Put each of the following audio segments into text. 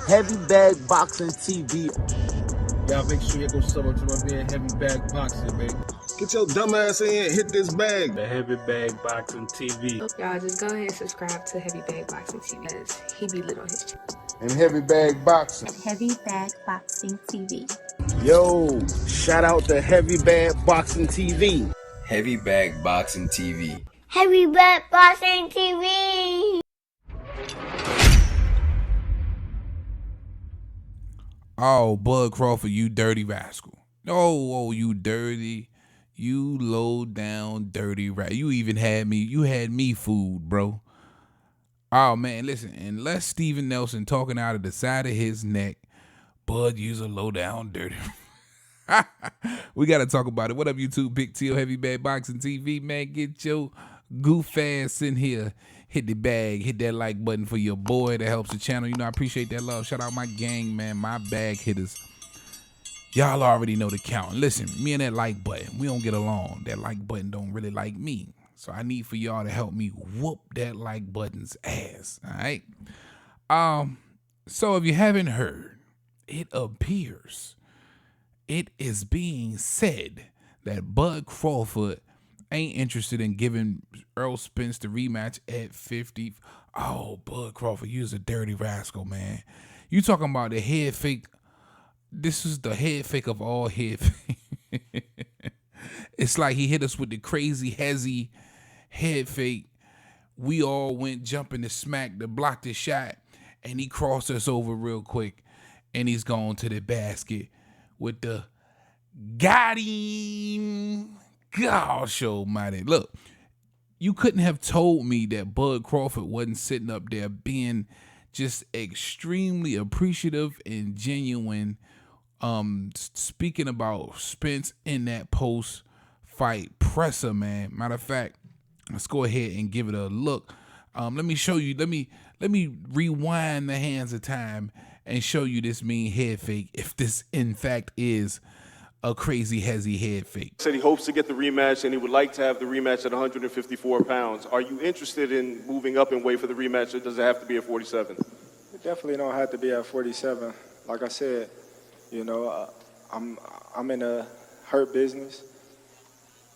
Heavy Bag Boxing TV. Y'all make sure you go sub up to my man Heavy Bag Boxing, man. Get your dumb ass in here and hit this bag. The Heavy Bag Boxing TV. Y'all just go ahead and subscribe to Heavy Bag Boxing TV because he be lit on his channel. And Heavy Bag Boxing. Heavy Bag Boxing TV. Yo, shout out to Heavy Bag Boxing TV. Heavy Bag Boxing TV. Heavy Bag Boxing TV. Oh, Bud Crawford, you dirty rascal. Oh, you dirty, you low down dirty rat. You even had me fooled, bro. Oh, man, listen, unless Steven Nelson talking out of the side of his neck, Bud, you's a low down dirty. We got to talk about it. What up, YouTube? Big Teal, Heavy Bag Boxing TV, man. Get your goof ass in here. Hit the bag, hit that like button for your boy. That helps the channel. You know, I appreciate that love. Shout out my gang, man, my bag hitters. Y'all already know the count. Listen, me and that like button, we don't get along. That like button don't really like me. So I need for y'all to help me whoop that like button's ass. All right. So if you haven't heard, it appears it is being said that Bud Crawford ain't interested in giving Errol Spence the rematch at 50. Oh, Bud Crawford, you's a dirty rascal, man. You talking about the head fake. This is the head fake of all head fake. It's like he hit us with the crazy, hezzy head fake. We all went jumping to smack to block the shot, and he crossed us over real quick, and he's gone to the basket with the got him. Gosh almighty. Look, you couldn't have told me that Bud Crawford wasn't sitting up there being just extremely appreciative and genuine, speaking about Spence in that post-fight presser, man. Matter of fact, let's go ahead and give it a look. Let me show you. Let me rewind the hands of time and show you this mean head fake, if this in fact is a crazy hezzy head fake. Said he hopes to get the rematch and he would like to have the rematch at 154 pounds. Are you interested in moving up in weight for the rematch, or does it have to be at 47? It definitely don't have to be at 47. Like I said, you know, I'm in a hurt business.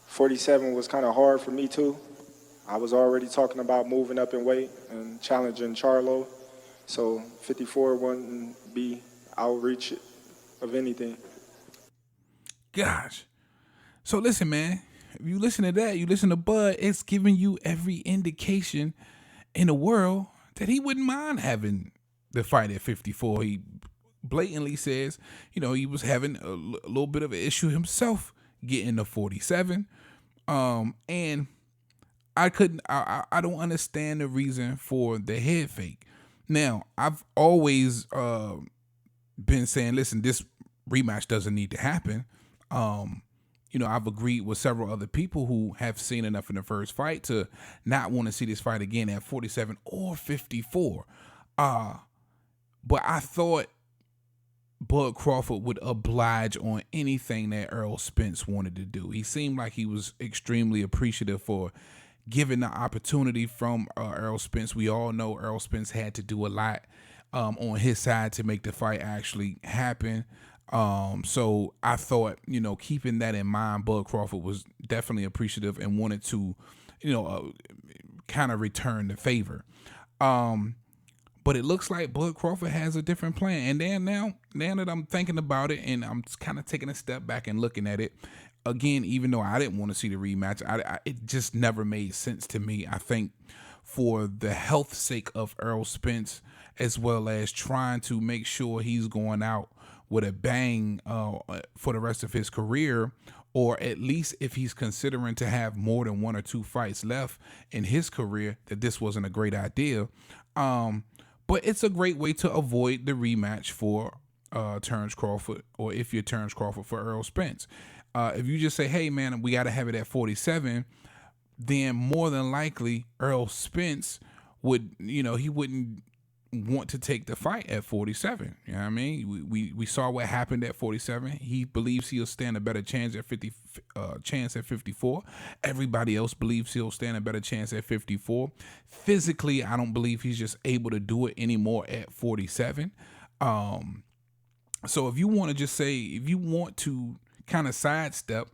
47 was kind of hard for me too. I was already talking about moving up in weight and challenging Charlo. So 54 wouldn't be outreach of anything. Gosh. So listen, man, if you listen to that, you listen to Bud, it's giving you every indication in the world that he wouldn't mind having the fight at 54. He blatantly says, you know, he was having a little bit of an issue himself getting to 47. And I don't understand the reason for the head fake. Now, I've always been saying, listen, this rematch doesn't need to happen. You know, I've agreed with several other people who have seen enough in the first fight to not want to see this fight again at 47 or 54. But I thought Bud Crawford would oblige on anything that Errol Spence wanted to do. He seemed like he was extremely appreciative for giving the opportunity from Errol Spence. We all know Errol Spence had to do a lot on his side to make the fight actually happen. So I thought, you know, keeping that in mind, Bud Crawford was definitely appreciative and wanted to, you know, kind of return the favor. But it looks like Bud Crawford has a different plan. And then now that I'm thinking about it and I'm kind of taking a step back and looking at it, again, even though I didn't want to see the rematch, it just never made sense to me. I think for the health sake of Errol Spence, as well as trying to make sure he's going out with a bang for the rest of his career, or at least if he's considering to have more than one or two fights left in his career, that this wasn't a great idea. But it's a great way to avoid the rematch for Terence Crawford, or if you're Terence Crawford, for Errol Spence. If you just say, hey, man, we got to have it at 47, then more than likely Errol Spence would, you know, he wouldn't want to take the fight at 47. You know what I mean? We saw what happened at 47. He believes he'll stand a better chance at 54. Everybody else believes he'll stand a better chance at 54. Physically, I don't believe he's just able to do it anymore at 47. So if you want to just say, if you want to kind of sidestep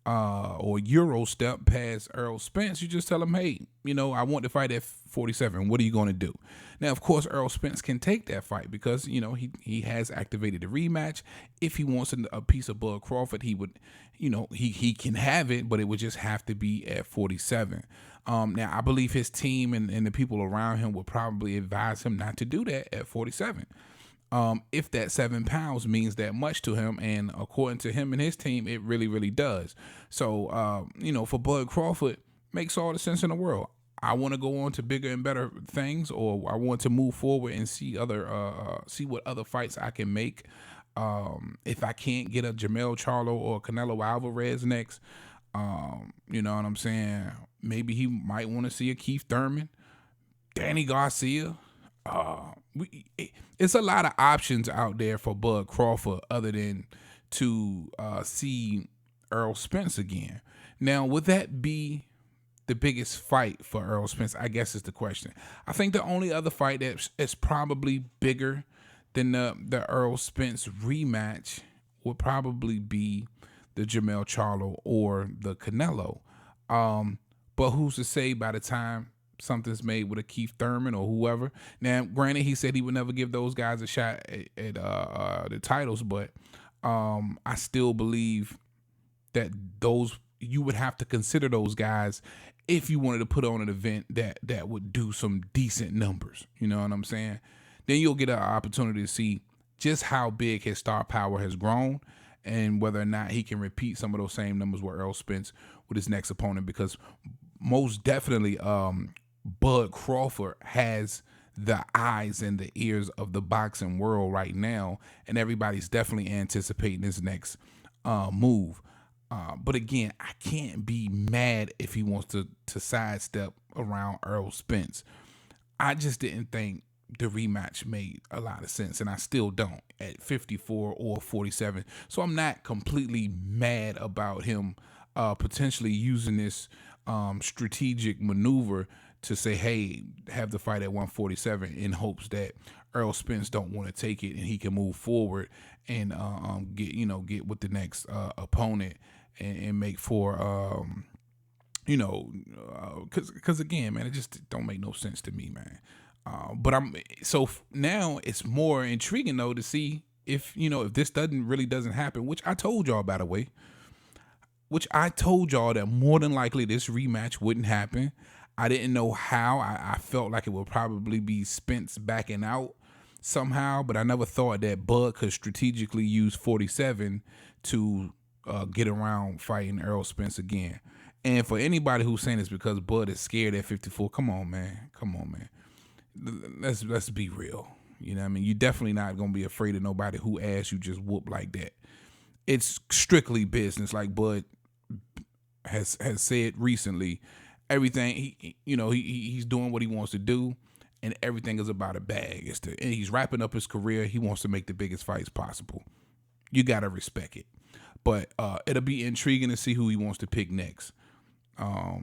or Euro step past Errol Spence, you just tell him, hey, you know, I want to fight at 47. What are you going to do? Now, of course, Errol Spence can take that fight because, you know, he has activated the rematch. If he wants a piece of Bud Crawford, he would, you know, he can have it, but it would just have to be at 47. Now, I believe his team and the people around him would probably advise him not to do that at 47. If that 7 pounds means that much to him, and according to him and his team, it really, really does. So, you know, for Bud Crawford, makes all the sense in the world. I want to go on to bigger and better things, or I want to move forward and see see what other fights I can make. If I can't get a Jermell Charlo or Canelo Alvarez next, you know what I'm saying? Maybe he might want to see a Keith Thurman, Danny Garcia. It's a lot of options out there for Bud Crawford other than to see Errol Spence again. Now, would that be the biggest fight for Errol Spence? I guess is the question. I think the only other fight that's probably bigger than the Errol Spence rematch would probably be the Jermell Charlo or the Canelo. But who's to say by the time something's made with a Keith Thurman or whoever. Now, granted, he said he would never give those guys a shot at the titles, but I still believe that you would have to consider those guys if you wanted to put on an event that would do some decent numbers. You know what I'm saying? Then you'll get an opportunity to see just how big his star power has grown and whether or not he can repeat some of those same numbers with Errol Spence with his next opponent, because most definitely Bud Crawford has the eyes and the ears of the boxing world right now, and everybody's definitely anticipating his next move. But again, I can't be mad if he wants to sidestep around Errol Spence. I just didn't think the rematch made a lot of sense, and I still don't at 54 or 47. So I'm not completely mad about him potentially using this strategic maneuver to say, hey, have the fight at 147 in hopes that Errol Spence don't want to take it and he can move forward and get with the next opponent and make for because again, man, it just don't make no sense to me, man. But now it's more intriguing though to see if this doesn't happen, which I told y'all, by the way, that more than likely this rematch wouldn't happen. I didn't know how. I felt like it would probably be Spence backing out somehow, but I never thought that Bud could strategically use 47 to get around fighting Errol Spence again. And for anybody who's saying it's because Bud is scared at 54, come on, man. Let's be real. You know what I mean? You're definitely not going to be afraid of nobody who ass you just whoop like that. It's strictly business, like Bud has said recently. Everything he's doing what he wants to do, and everything is about a bag. And he's wrapping up his career. He wants to make the biggest fights possible. You gotta respect it. But it'll be intriguing to see who he wants to pick next. A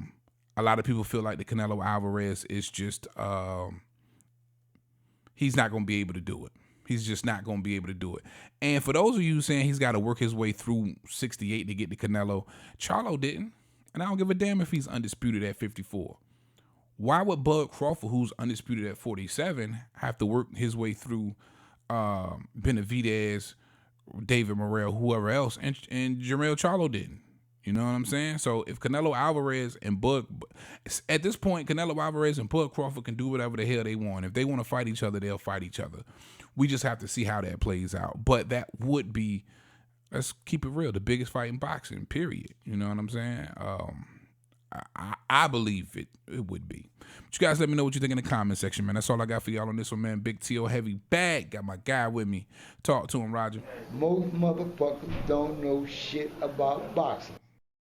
lot of people feel like the Canelo Alvarez is just he's not gonna be able to do it. He's just not gonna be able to do it. And for those of you saying he's got to work his way through 68 to get to Canelo, Charlo didn't. And I don't give a damn if he's undisputed at 54. Why would Bud Crawford, who's undisputed at 47, have to work his way through Benavidez, David Morrell, whoever else, and Jermell Charlo didn't? You know what I'm saying? So if Canelo Alvarez and Bud, at this point, Canelo Alvarez and Bud Crawford can do whatever the hell they want. If they want to fight each other, they'll fight each other. We just have to see how that plays out. But that would be, let's keep it real, the biggest fight in boxing, period. You know what I'm saying? I believe it would be. But you guys let me know what you think in the comment section, man. That's all I got for y'all on this one, man. Big T.O. Heavy Bag. Got my guy with me. Talk to him, Roger. Most motherfuckers don't know shit about boxing.